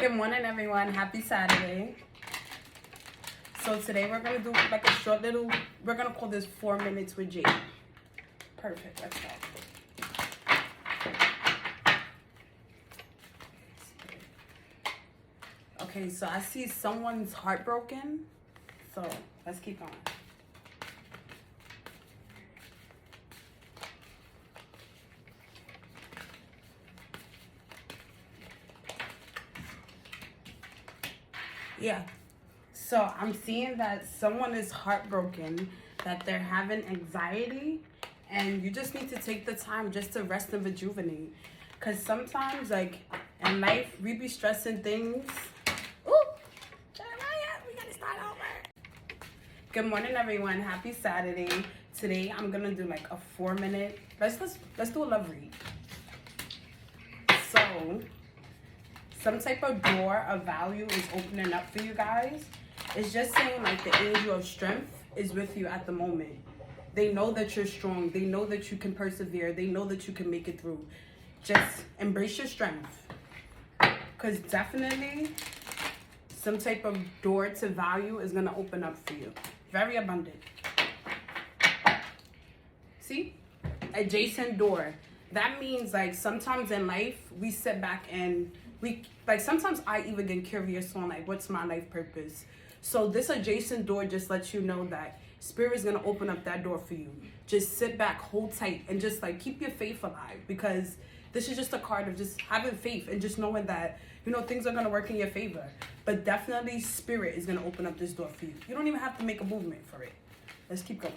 Good morning, everyone. Happy Saturday. So today we're going to do like a short little, we're going to call this 4 minutes with Jade. Perfect. Let's go. Okay, so I see someone's heartbroken. So let's keep going. Yeah. So I'm seeing that someone is heartbroken, that they're having anxiety, and you just need to take the time just to rest and rejuvenate. Because sometimes, like, in life, we be stressing things. Ooh, Jeremiah, we gotta start over. Good morning, everyone. Happy Saturday. Today, I'm gonna do like a 4 minute, let's do a love read. So, some type of door of value is opening up for you guys. It's just saying like the angel of strength is with you at the moment. They know that you're strong. They know that you can persevere. They know that you can make it through. Just embrace your strength. Because definitely some type of door to value is going to open up for you. Very abundant. See? Adjacent door. That means like sometimes in life we sit back and sometimes I even get curious on like what's my life purpose. So this adjacent door just lets you know that Spirit is going to open up that door for you. Just sit back, hold tight, and just like keep your faith alive, because this is just a card of just having faith and just knowing that, you know, things are going to work in your favor. But definitely Spirit is going to open up this door for you. You don't even have to make a movement for it. Let's keep going.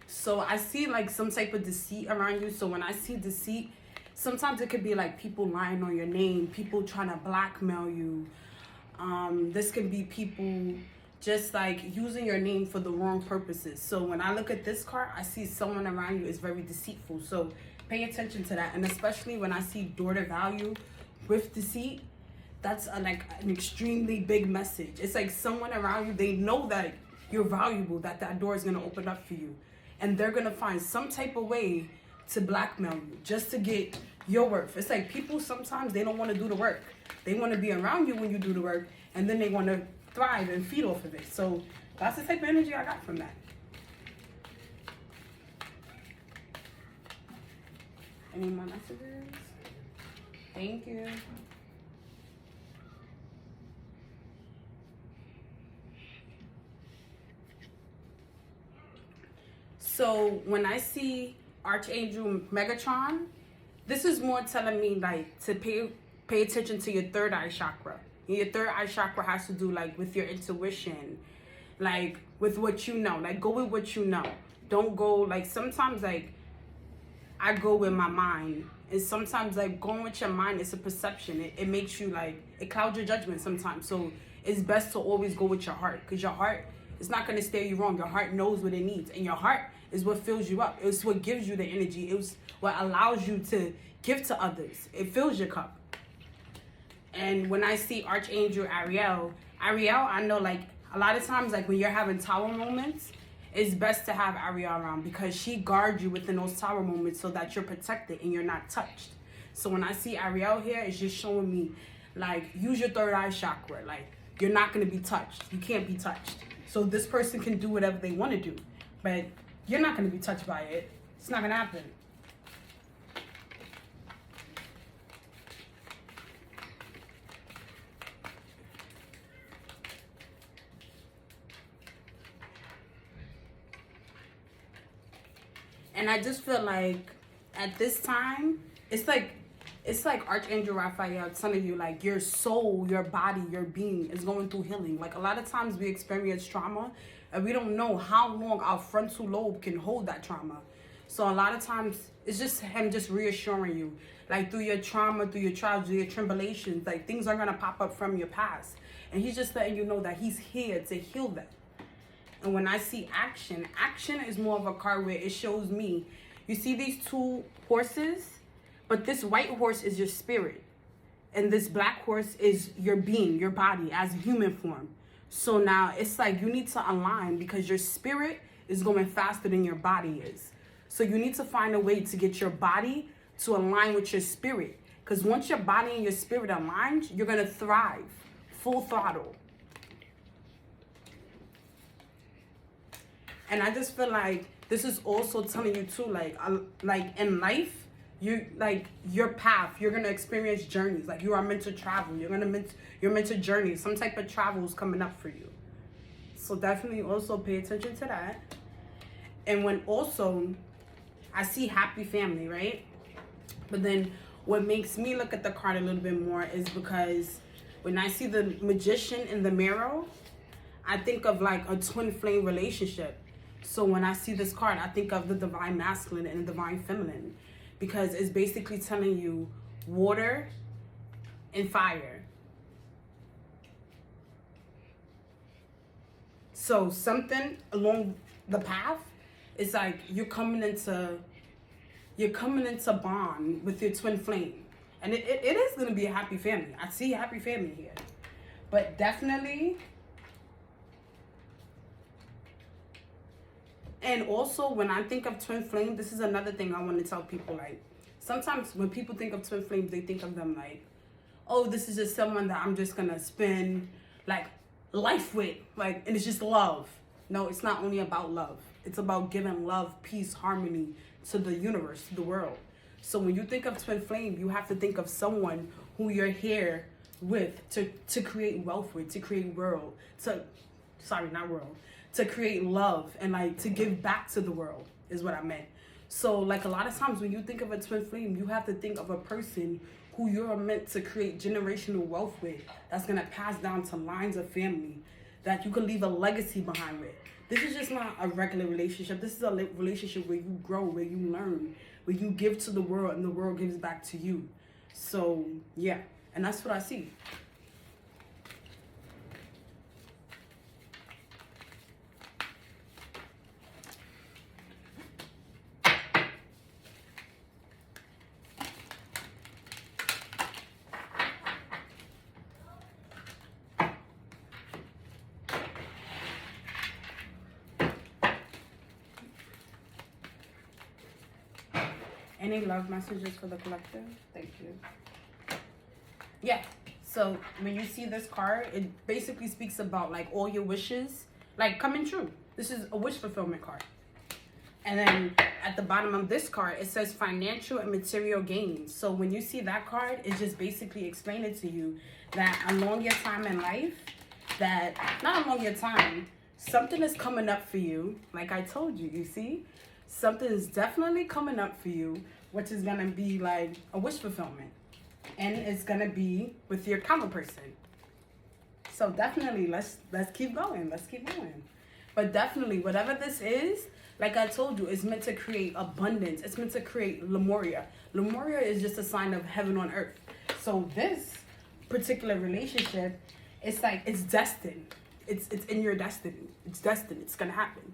So I see like some type of deceit around you. So when I see deceit, sometimes it could be like people lying on your name, people trying to blackmail you. This can be people just like using your name for the wrong purposes. So when I look at this card, I see someone around you is very deceitful. So pay attention to that. And especially when I see door to value with deceit, that's like an extremely big message. It's like someone around you, they know that you're valuable, that door is going to open up for you. And they're going to find some type of way to blackmail you just to get your worth. It's like people sometimes, they don't want to do the work. They want to be around you when you do the work, and then they want to thrive and feed off of it. So that's the type of energy I got from that. Any more messages? Thank you. So when I see Archangel Megatron, this is more telling me like to pay attention to your third eye chakra. Your third eye chakra has to do like with your intuition, like with what you know. Like go with what you know. Don't go like sometimes like I go with my mind, and sometimes like going with your mind is a perception. It makes you like, it clouds your judgment sometimes. So it's best to always go with your heart, because your heart is not going to steer you wrong. Your heart knows what it needs, and your heart is what fills you up. It's what gives you the energy. It's what allows you to give to others. It fills your cup. And when I see Archangel Ariel, I know like a lot of times like when you're having tower moments, it's best to have Ariel around, because she guards you within those tower moments so that you're protected and you're not touched. So when I see Ariel here, it's just showing me like use your third eye chakra. Like you're not going to be touched. You can't be touched. So this person can do whatever they want to do, but you're not going to be touched by it. It's not going to happen. And I just feel like at this time, it's like Archangel Raphael telling you like your soul, your body, your being is going through healing. Like a lot of times we experience trauma and we don't know how long our frontal lobe can hold that trauma. So a lot of times it's just him just reassuring you, like through your trauma, through your trials, through your tribulations, like things are going to pop up from your past. And he's just letting you know that he's here to heal them. And when I see action is more of a card where it shows me, you see these two horses, but this white horse is your spirit. And this black horse is your being, your body as human form. So now it's like you need to align, because your spirit is going faster than your body is. So you need to find a way to get your body to align with your spirit. Because once your body and your spirit are aligned, you're going to thrive. Full throttle. And I just feel like this is also telling you too, like in life, you like your path, you're gonna experience journeys. Like you are meant to travel. You're meant to journey. Some type of travel is coming up for you. So definitely also pay attention to that. And when also I see happy family, right? But then what makes me look at the card a little bit more is because when I see the Magician in the mirror, I think of like a twin flame relationship. So when I see this card, I think of the divine masculine and the divine feminine, because it's basically telling you water and fire. So something along the path, it's like you're coming into bond with your twin flame. And it is going to be a happy family. I see a happy family here. But definitely. And also, when I think of twin flame, this is another thing I want to tell people. Like, sometimes when people think of twin flames, they think of them like, oh, this is just someone that I'm just going to spend, like, life with. Like, and it's just love. No, it's not only about love. It's about giving love, peace, harmony to the universe, to the world. So when you think of twin flame, you have to think of someone who you're here with to create wealth with, to create to create love and like to give back to the world is what I meant. So like a lot of times when you think of a twin flame, you have to think of a person who you're meant to create generational wealth with, that's gonna pass down to lines of family, that you can leave a legacy behind with. This is just not a regular relationship. This is a relationship where you grow, where you learn, where you give to the world and the world gives back to you. So yeah, and that's what I see. Any love messages for the collective? Thank you. Yeah, so when you see this card, it basically speaks about like all your wishes, like coming true. This is a wish fulfillment card. And then at the bottom of this card, it says financial and material gains. So when you see that card, it's just basically explaining to you that along your time in life, that not along your time, something is coming up for you. Like I told you, you see? Something is definitely coming up for you, which is going to be like a wish fulfillment. And it's going to be with your common person. So definitely, let's keep going. Let's keep going. But definitely, whatever this is, like I told you, it's meant to create abundance. It's meant to create Lemuria. Lemuria is just a sign of heaven on earth. So this particular relationship, it's like, it's destined. It's in your destiny. It's destined. It's going to happen.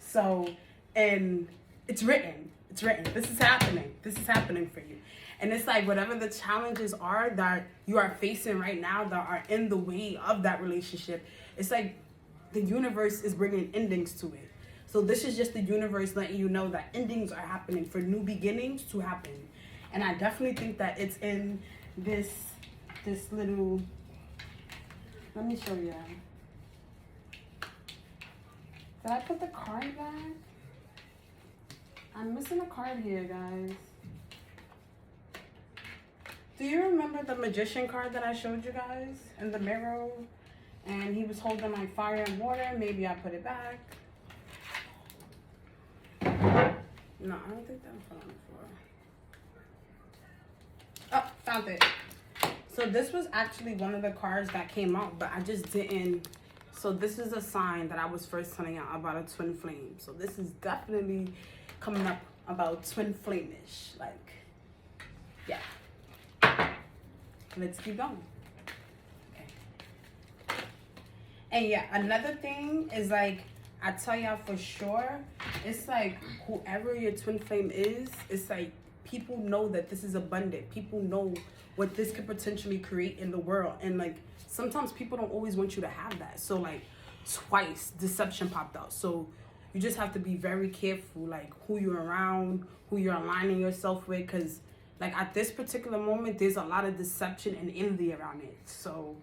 So, and it's written. It's written. This is happening. This is happening for you. And it's like whatever the challenges are that you are facing right now that are in the way of that relationship, it's like the universe is bringing endings to it. So this is just the universe letting you know that endings are happening for new beginnings to happen. And I definitely think that it's in this little, let me show you. Did I put the card back? I'm missing a card here, guys. Do you remember the Magician card that I showed you guys in the mirror? And he was holding like fire and water. Maybe I put it back. No, I don't think that fell on the floor. Oh, found it. So this was actually one of the cards that came out, but I just didn't. So this is a sign that I was first telling you about a twin flame. So this is definitely coming up about twin flame-ish. Like, yeah. Let's keep going. Okay. And yeah, another thing is like, I tell y'all for sure, it's like whoever your twin flame is, it's like people know that this is abundant. People know what this could potentially create in the world. And like, sometimes people don't always want you to have that. So like twice deception popped out. So you just have to be very careful, like who you're around, who you're aligning yourself with, because Like at this particular moment, there's a lot of deception and envy around it. So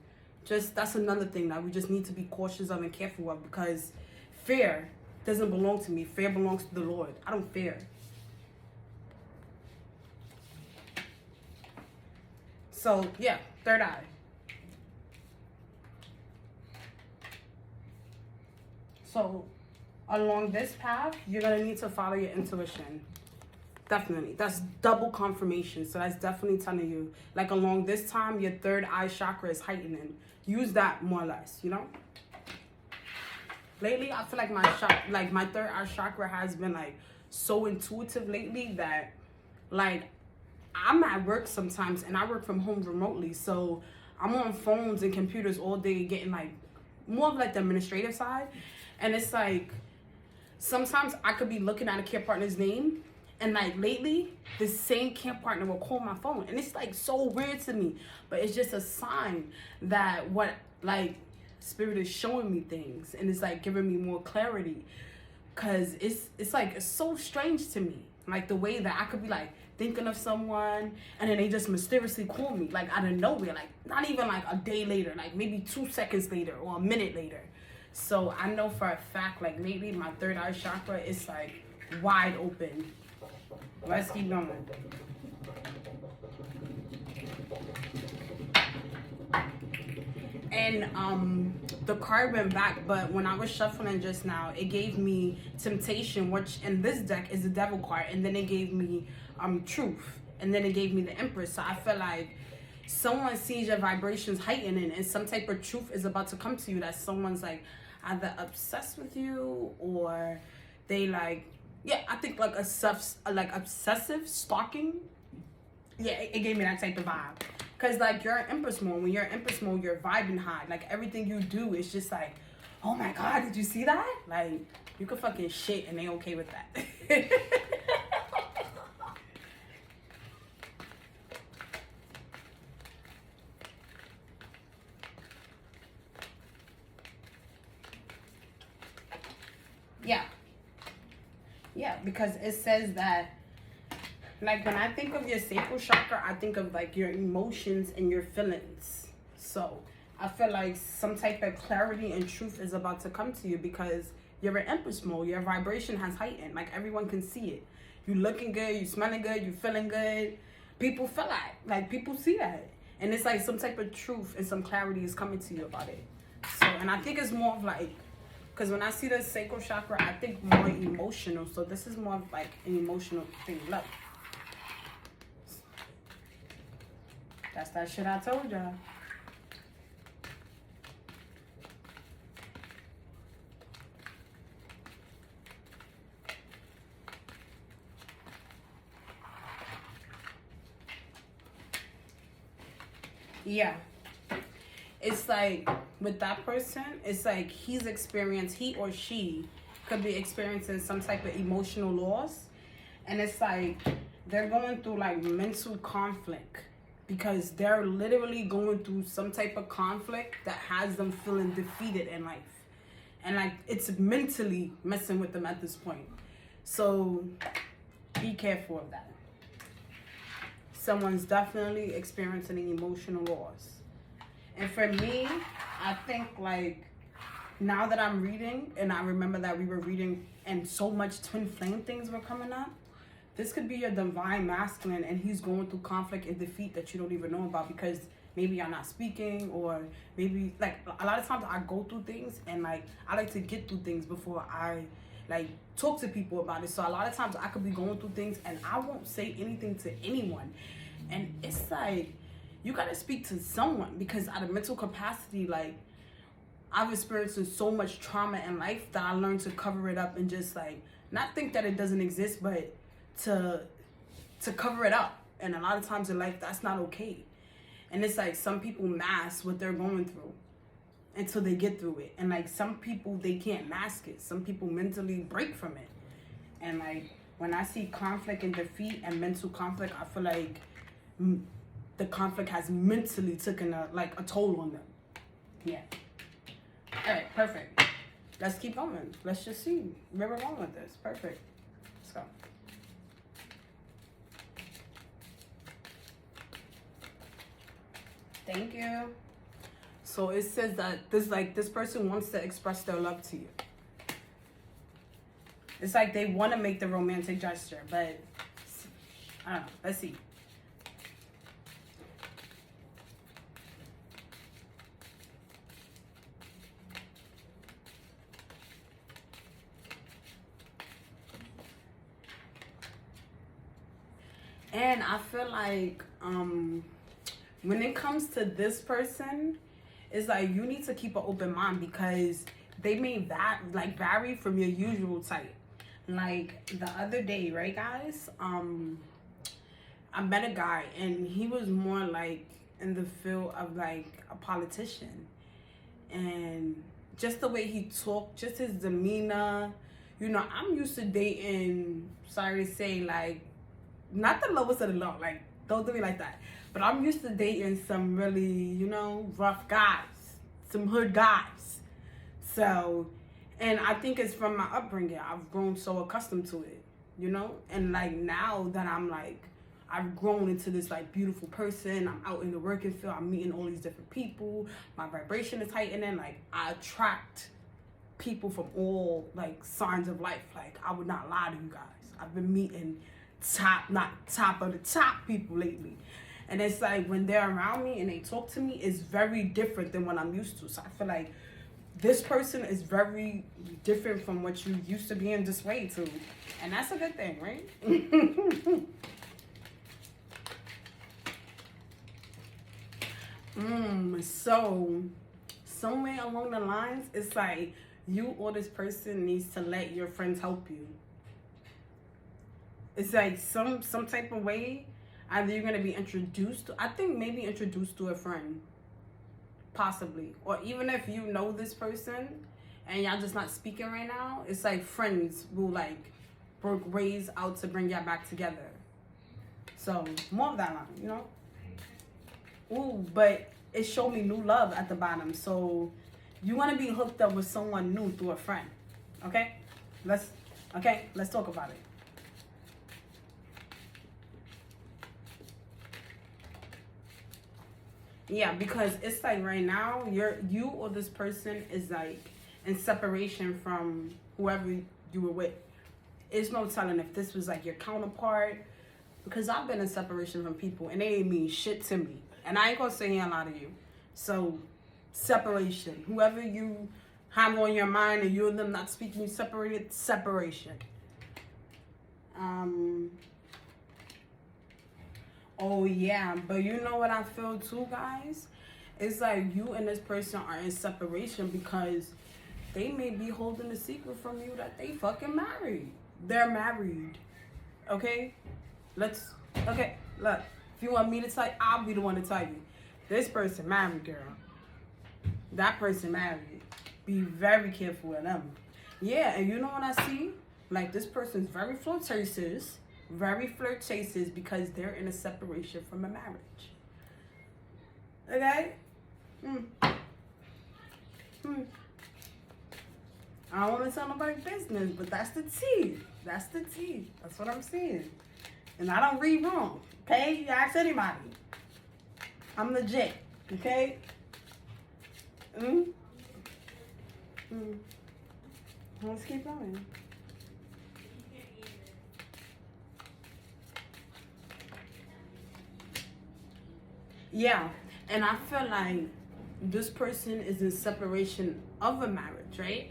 just that's another thing that we just need to be cautious of and careful of, because fear doesn't belong to me. Fear belongs to the Lord. I don't fear. So yeah, third eye. So along this path, you're going to need to follow your intuition. Definitely. That's double confirmation. So that's definitely telling you, like along this time, your third eye chakra is heightening. Use that more or less, you know? Lately, I feel like my third eye chakra has been like so intuitive lately that like I'm at work sometimes and I work from home remotely. So I'm on phones and computers all day getting like more of like the administrative side. And it's like sometimes I could be looking at a care partner's name, and like lately the same camp partner will call my phone, and it's like so weird to me, but it's just a sign that what like spirit is showing me things, and it's like giving me more clarity, because it's like it's so strange to me, like the way that I could be like thinking of someone and then they just mysteriously call me like out of nowhere, like not even like a day later, like maybe 2 seconds later or a minute later. So I know for a fact, like lately my third eye chakra is like wide open. Let's keep going. And the card went back, but when I was shuffling just now, it gave me temptation, which in this deck is the devil card, and then it gave me truth, and then it gave me the empress. So I feel like someone sees your vibrations heightening and some type of truth is about to come to you, that someone's like either obsessed with you or they like, yeah, I think like obsessive stalking. Yeah, it gave me that type of vibe. Because like you're in empress mode. When you're in empress mode, you're vibing high. Like everything you do is just like, oh my God, did you see that? Like you could fucking shit and they okay with that. Yeah, because it says that, like when I think of your sacral chakra, I think of like your emotions and your feelings. So I feel like some type of clarity and truth is about to come to you because you're in empress mode. Your vibration has heightened. Like everyone can see it. You looking good, you smelling good, you feeling good. People feel that. Like people see that. And it's like some type of truth and some clarity is coming to you about it. So, and I think it's more of like, because when I see the sacral chakra, I think more emotional. So this is more of like an emotional thing. Look. That's that shit I told y'all. Yeah. It's like with that person, it's like he or she could be experiencing some type of emotional loss. And it's like they're going through like mental conflict because they're literally going through some type of conflict that has them feeling defeated in life. And like it's mentally messing with them at this point. So be careful of that. Someone's definitely experiencing an emotional loss. And for me, I think like now that I'm reading and I remember that we were reading and so much twin flame things were coming up, this could be your divine masculine and he's going through conflict and defeat that you don't even know about because maybe you're not speaking, or maybe like a lot of times I go through things and like I like to get through things before I like talk to people about it. So a lot of times I could be going through things and I won't say anything to anyone. And it's like, you gotta speak to someone because out of mental capacity, like I've experienced so much trauma in life that I learned to cover it up and just like not think that it doesn't exist, but to cover it up. And a lot of times in life that's not okay. And it's like some people mask what they're going through until they get through it. And like some people, they can't mask it. Some people mentally break from it. And like when I see conflict and defeat and mental conflict, I feel like the conflict has mentally taken a toll on them. Yeah. All right, perfect. Let's keep going. Let's just see where we're going with this. Perfect. Let's go. Thank you. So it says that this person wants to express their love to you. It's like they want to make the romantic gesture, but I don't know. Let's see. And I feel like when it comes to this person, it's like you need to keep an open mind because they may vary from your usual type. Like the other day, right, guys? I met a guy and he was more like in the field of like a politician, and just the way he talked, just his demeanor. You know, I'm used to dating. Sorry to say, like, not the lowest of the low. Like, don't do me like that. But I'm used to dating some really, you know, rough guys, some hood guys. So. And I think it's from my upbringing. I've grown so accustomed to it, you know? And like now that I'm like, I've grown into this like beautiful person. I'm out in the working field. I'm meeting all these different people. My vibration is heightening. Like I attract people from all like signs of life. Like I would not lie to you guys. I've been meeting not top of the top people lately. And it's like when they're around me and they talk to me, it's very different than what I'm used to. So I feel like this person is very different from what you used to being this way to. And that's a good thing, right? So somewhere along the lines, it's like you or this person needs to let your friends help you. It's like some type of way, either you're going to be introduced to, I think maybe introduced to a friend. Possibly. Or even if you know this person and y'all just not speaking right now, it's like friends will like work ways out to bring y'all back together. So more of that line, you know. Ooh, but it showed me new love at the bottom. So you want to be hooked up with someone new through a friend. Okay? Let's talk about it. Yeah, because it's like right now, you or this person is like in separation from whoever you were with. It's no telling if this was like your counterpart. Because I've been in separation from people and they ain't mean shit to me. And I ain't gonna say a lot of you. So, separation. Whoever you have on your mind and you and them not speaking, you separated, separation. Oh yeah, but you know what I feel too, guys? It's like you and this person are in separation because they may be holding a secret from you that they fucking married. They're married. Okay? Look. If you want me to tell you, I'll be the one to tell you. This person married, girl. That person married. Be very careful with them. Yeah, and you know what I see? Like this person's very flirtatious. Very flirtatious because they're in a separation from a marriage. Okay? I don't want to tell nobody business, but that's the tea. That's the tea. That's what I'm saying. And I don't read wrong. Okay? You ask anybody. I'm legit. Okay? Let's keep going. Yeah, and I feel like this person is in separation of a marriage, right?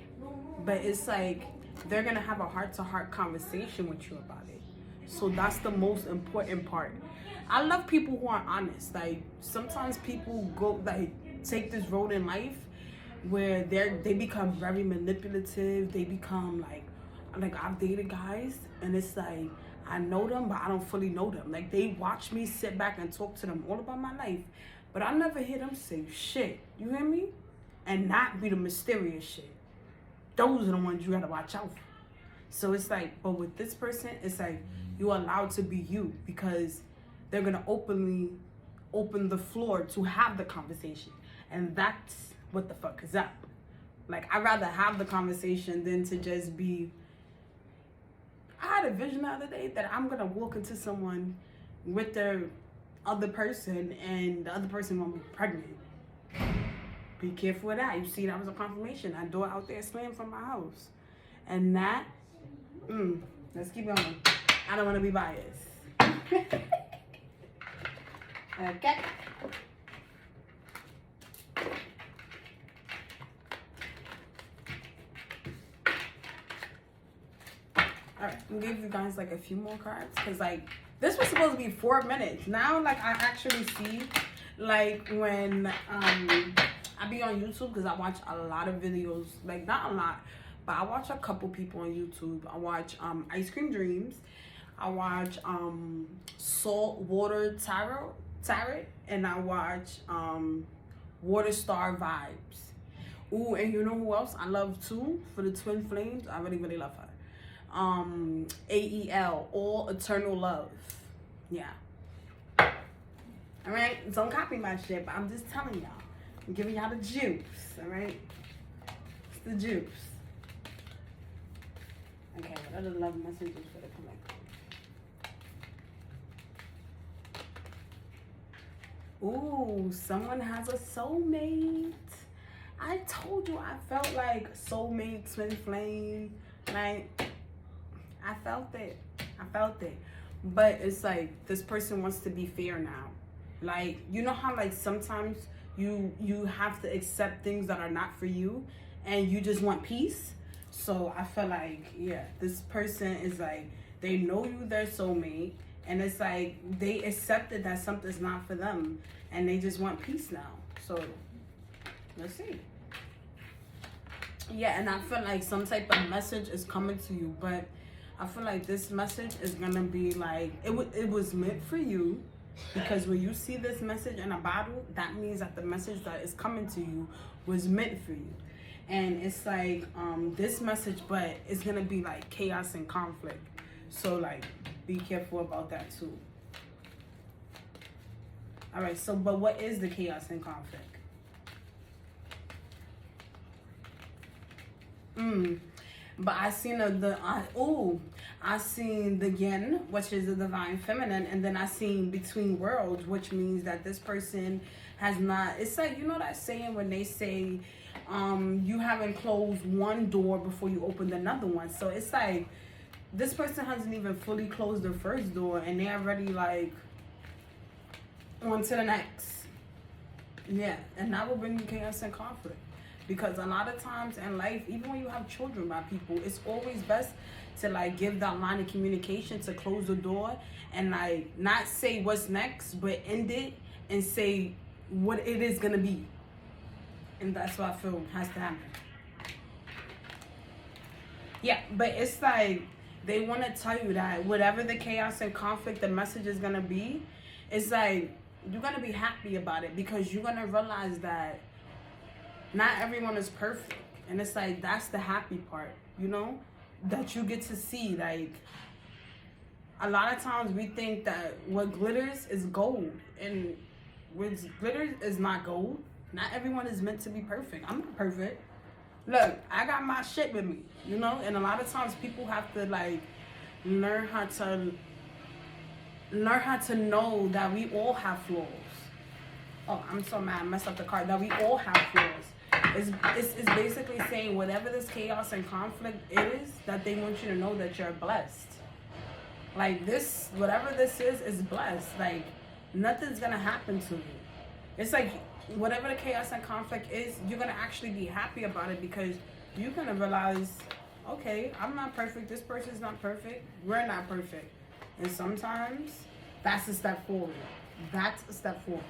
But it's like they're gonna have a heart-to-heart conversation with you about it. So that's the most important part. I love people who are honest. Like sometimes people go take this road in life where they become very manipulative. They become like I've dated guys and it's like I know them, but I don't fully know them. Like, they watch me sit back and talk to them all about my life, but I never hear them say shit. You hear me? And not be the mysterious shit. Those are the ones you gotta watch out for. So it's like, but with this person, it's like, you're allowed to be you because they're gonna open the floor to have the conversation. And that's what the fuck is up. Like, I'd rather have the conversation than to just be... I had a vision the other day that I'm gonna walk into someone with their other person and the other person won't be pregnant. Be careful with that. You see, that was a confirmation. That door out there slammed from my house. And that, let's keep going. I don't want to be biased. Okay. Alright, I'm gonna give you guys like a few more cards. Because like, this was supposed to be 4 minutes. Now like I actually see like when I be on YouTube because I watch a lot of videos, like not a lot, but I watch a couple people on YouTube. I watch Ice Cream Dreams. I watch Saltwater Tarot, and I watch Water Star Vibes. Ooh, and you know who else I love too for the twin flames? I really, really love her. AEL, All Eternal Love. Yeah. Alright, don't copy my shit, but I'm just telling y'all. I'm giving y'all the juice, alright? It's the juice. Okay, what other love messages for the collective? Ooh, someone has a soulmate. I told you I felt like soulmate, twin flame. Like, I felt it. But it's like, this person wants to be fair now. Like, you know how like sometimes you have to accept things that are not for you and you just want peace? So I feel like, yeah, this person is like, they know you their soulmate, and it's like they accepted that something's not for them and they just want peace now. So let's see. Yeah, and I feel like some type of message is coming to you, but I feel like this message is gonna be like, it was meant for you. Because when you see this message in a bottle, that means that the message that is coming to you was meant for you. And it's like this message, but it's gonna be like chaos and conflict. So like, be careful about that too. All right, so but what is the chaos and conflict? But I seen I seen the yin, which is the divine feminine, and then I seen between worlds, which means that this person has not, it's like, you know that saying when they say you haven't closed one door before you opened another one. So it's like this person hasn't even fully closed the first door and they're already like on to the next. Yeah, and that will bring you chaos and conflict. Because a lot of times in life, even when you have children by people, it's always best to like give that line of communication, to close the door and like not say what's next, but end it and say what it is gonna be. And that's what I feel has to happen. Yeah, but it's like they want to tell you that whatever the chaos and conflict, the message is gonna be, it's like you're gonna be happy about it because you're gonna realize that not everyone is perfect. And it's like, that's the happy part, you know, that you get to see. Like, a lot of times we think that what glitters is gold, and what glitters is not gold. Not everyone is meant to be perfect. I'm not perfect. Look, I got my shit with me, you know, and a lot of times people have to like learn how to know that we all have flaws. Oh, I'm so mad, I messed up the card. That we all have flaws. It's basically saying whatever this chaos and conflict is, that they want you to know that you're blessed. Like this, whatever this is blessed. Like nothing's gonna happen to you. It's like whatever the chaos and conflict is, you're gonna actually be happy about it because you're gonna realize, okay, I'm not perfect, this person's not perfect, we're not perfect. And sometimes that's a step forward. That's a step forward.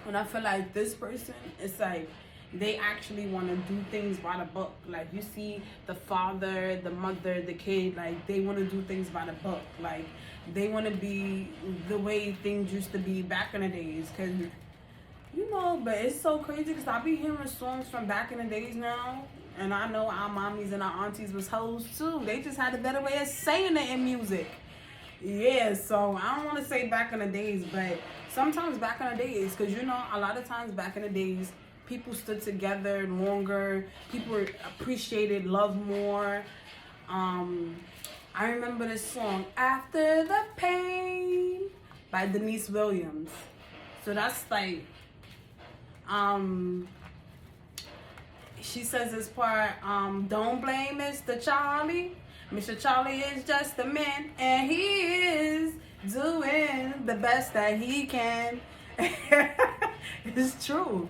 And I feel like this person, it's like they actually want to do things by the book. Like you see the father, the mother, the kid, like they want to do things by the book. Like they want to be the way things used to be back in the days. Cause you know, but it's so crazy because I be hearing songs from back in the days now. And I know our mommies and our aunties was hoes too. They just had a better way of saying it in music. Yeah, so I don't want to say back in the days, but sometimes back in the days, because you know, a lot of times back in the days, people stood together longer, people appreciated love more. I remember this song, After the Pain, by Denise Williams. So that's like, she says this part, don't blame Mr. Charlie. Mr. Charlie is just a man, and he is doing the best that he can. It's true.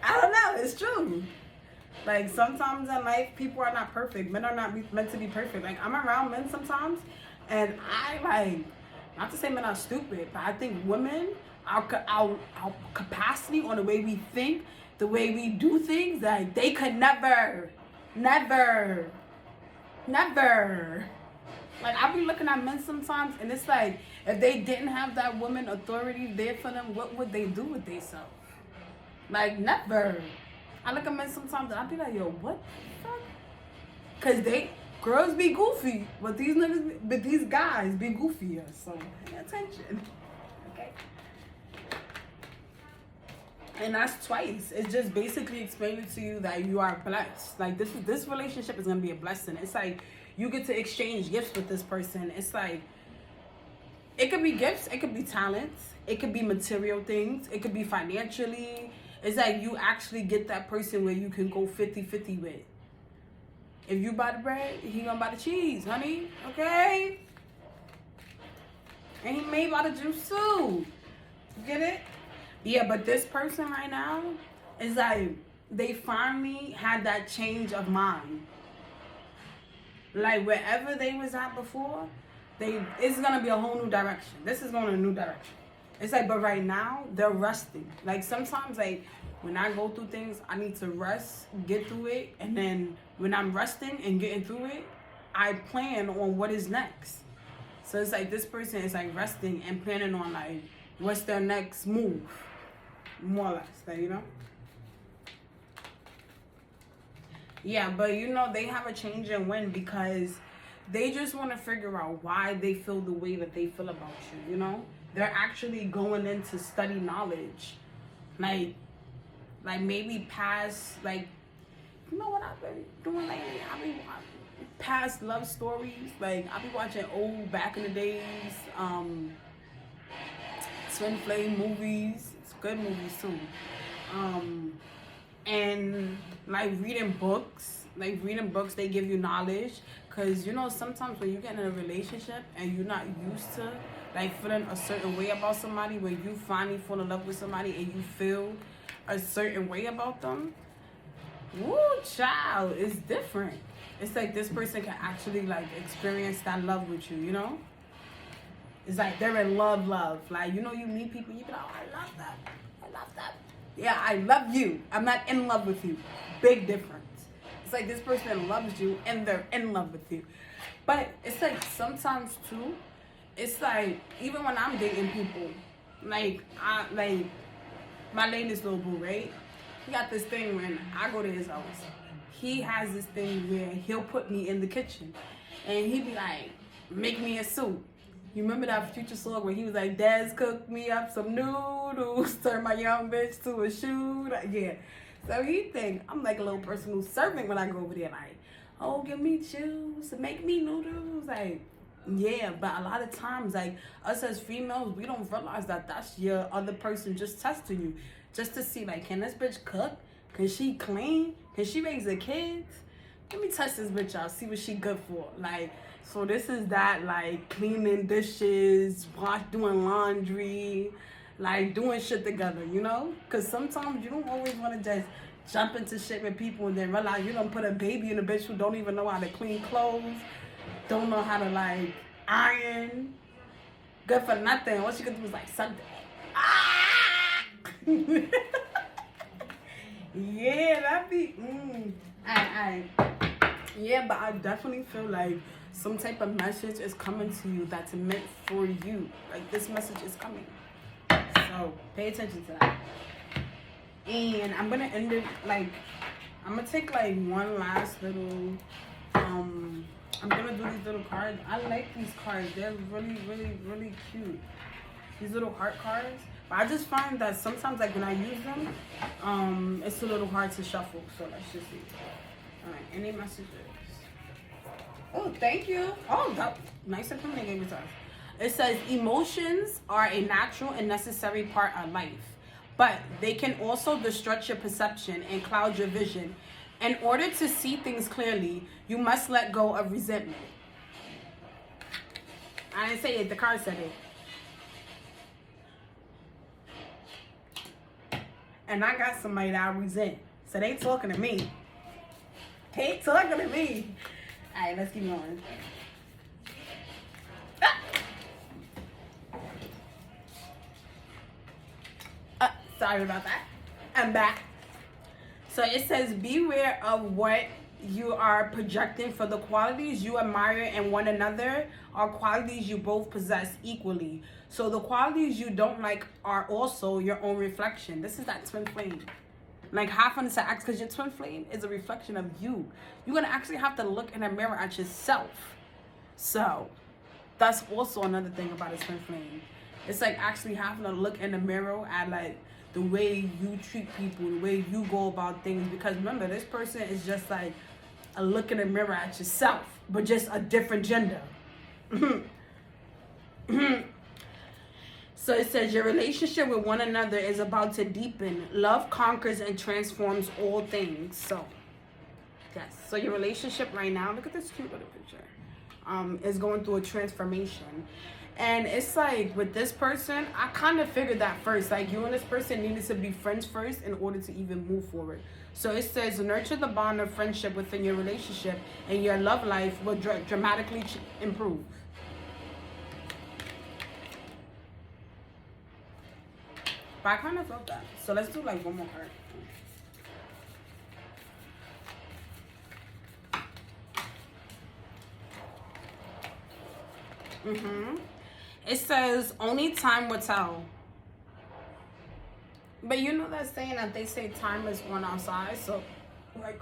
I don't know, it's true. Like, sometimes in life, people are not perfect. Men are not meant to be perfect. Like, I'm around men sometimes, and I, like, not to say men are stupid, but I think women, our capacity on the way we think, the way we do things, like, they could never. Like, I be looking at men sometimes, and it's like, if they didn't have that woman authority there for them, what would they do with themselves? Like, never. I look at men sometimes, and I be like, yo, what the fuck? Because girls be goofy, but these guys be goofier, so pay attention, okay? And that's twice. It's just basically explaining to you that you are blessed. Like, this relationship is gonna be a blessing. It's like you get to exchange gifts with this person. It's like, it could be gifts, it could be talents, it could be material things, it could be financially. It's like you actually get that person where you can go 50-50 with. If you buy the bread, he gonna buy the cheese, honey. Okay? And he may buy the juice too. Get it? Yeah, but this person right now is like, they finally had that change of mind. Like, wherever they was at before, it's gonna be a whole new direction. This is going in a new direction. It's like, but right now, they're resting. Like, sometimes, like, when I go through things, I need to rest, get through it, and then when I'm resting and getting through it, I plan on what is next. So it's like, this person is, like, resting and planning on, like, what's their next move. More or less, like, you know? Yeah, but, you know, they have a change in wind because they just want to figure out why they feel the way that they feel about you, you know? They're actually going in to study knowledge. Like maybe past, like, you know what I've been doing lately? I've been past love stories. Like, I've been watching old, back in the days, twin flame movies. It's good movies too. And like reading books, they give you knowledge. Cause you know, sometimes when you get in a relationship and you're not used to like feeling a certain way about somebody, when you finally fall in love with somebody and you feel a certain way about them, woo, child, it's different. It's like this person can actually like experience that love with you, you know? It's like they're in love. Like, you know, you meet people, you be like, oh, I love that. Yeah, I love you. I'm not in love with you. Big difference. It's like this person loves you and they're in love with you. But it's like sometimes too, it's like even when I'm dating people, like my latest little boo, right? He got this thing when I go to his house. He has this thing where he'll put me in the kitchen and he be like, make me a soup. You remember that Future song where he was like, Dad's cooked me up some noodles, turn my young bitch to a shoe. Yeah. So he think I'm like a little personal servant when I go over there, like, oh, give me juice and make me noodles. Like, yeah, but a lot of times, like, us as females, we don't realize that that's your other person just testing you. Just to see, like, can this bitch cook? Can she clean? Can she raise the kids? Let me test this bitch out, see what she good for. Like, so this is that, like, cleaning dishes, doing laundry, like, doing shit together, you know? Because sometimes you don't always want to just jump into shit with people and then realize you don't put a baby in a bitch who don't even know how to clean clothes, don't know how to, like, iron. Good for nothing. All she could do is, like, suck that. Ah! Yeah, that be, Yeah, but I definitely feel like some type of message is coming to you that's meant for you. Like, this message is coming. So, pay attention to that. And I'm going to end it, like, I'm going to take, like, one last little, I'm going to do these little cards. I like these cards. They're really, really, really cute. These little heart cards. But I just find that sometimes, like, when I use them, it's a little hard to shuffle. So, let's just see. All right, any messages? Oh, thank you. Oh, that nice and they gave it to us. It says emotions are a natural and necessary part of life, but they can also distort your perception and cloud your vision. In order to see things clearly, you must let go of resentment. I didn't say it, the card said it. And I got somebody that I resent. So they talking to me. They talking to me. Alright, let's keep going. Sorry about that. I'm back. So it says, beware of what you are projecting, for the qualities you admire in one another are qualities you both possess equally. So the qualities you don't like are also your own reflection. This is that twin flame. Like, half on this act, because your twin flame is a reflection of you. You're going to actually have to look in a mirror at yourself. So that's also another thing about a twin flame. It's like actually having to look in the mirror at like the way you treat people, the way you go about things. Because remember, this person is just like a look in the mirror at yourself, but just a different gender. So it says your relationship with one another is about to deepen. Love conquers and transforms all things. So yes, so your relationship right now, look at this cute little picture, is going through a transformation. And it's like with this person, I kind of figured that first. Like, you and this person needed to be friends first in order to even move forward. So it says nurture the bond of friendship within your relationship, and your love life will dramatically improve. But I kind of felt that. So let's do like one more card. It says only time will tell. But you know that saying that they say time is on our side. So like,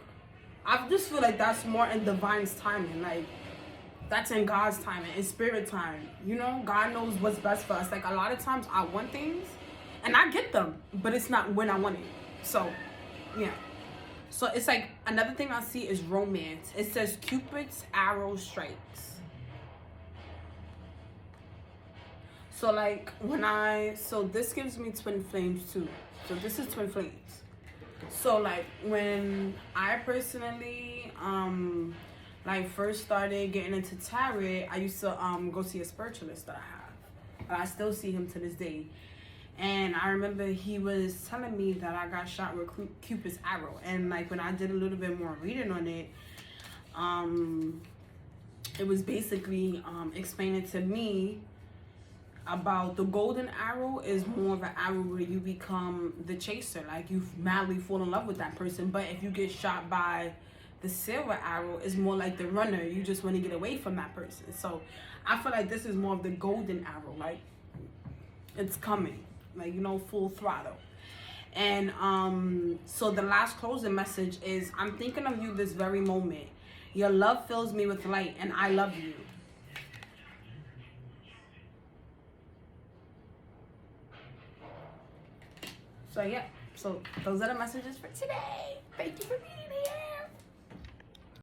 I just feel like that's more in divine's timing. Like, that's in God's timing, in spirit time. You know, God knows what's best for us. Like, a lot of times I want things and I get them, but it's not when I want it. So yeah. So it's like, another thing I see is romance. It says Cupid's arrow strikes. So like so this gives me twin flames too. So this is twin flames. So like when I personally like first started getting into tarot, I used to go see a spiritualist that I have. And I still see him to this day. And I remember he was telling me that I got shot with Cupid's arrow. And like when I did a little bit more reading on it, it was basically explaining to me about the golden arrow is more of an arrow where you become the chaser, like you madly fall in love with that person. But if you get shot by the silver arrow, it's more like the runner, you just want to get away from that person. So I feel like this is more of the golden arrow, like it's coming, like, you know, full throttle. And so the last closing message is, I'm thinking of you this very moment. Your love fills me with light, and I love you. So yeah, so those are the messages for today. Thank you for being here.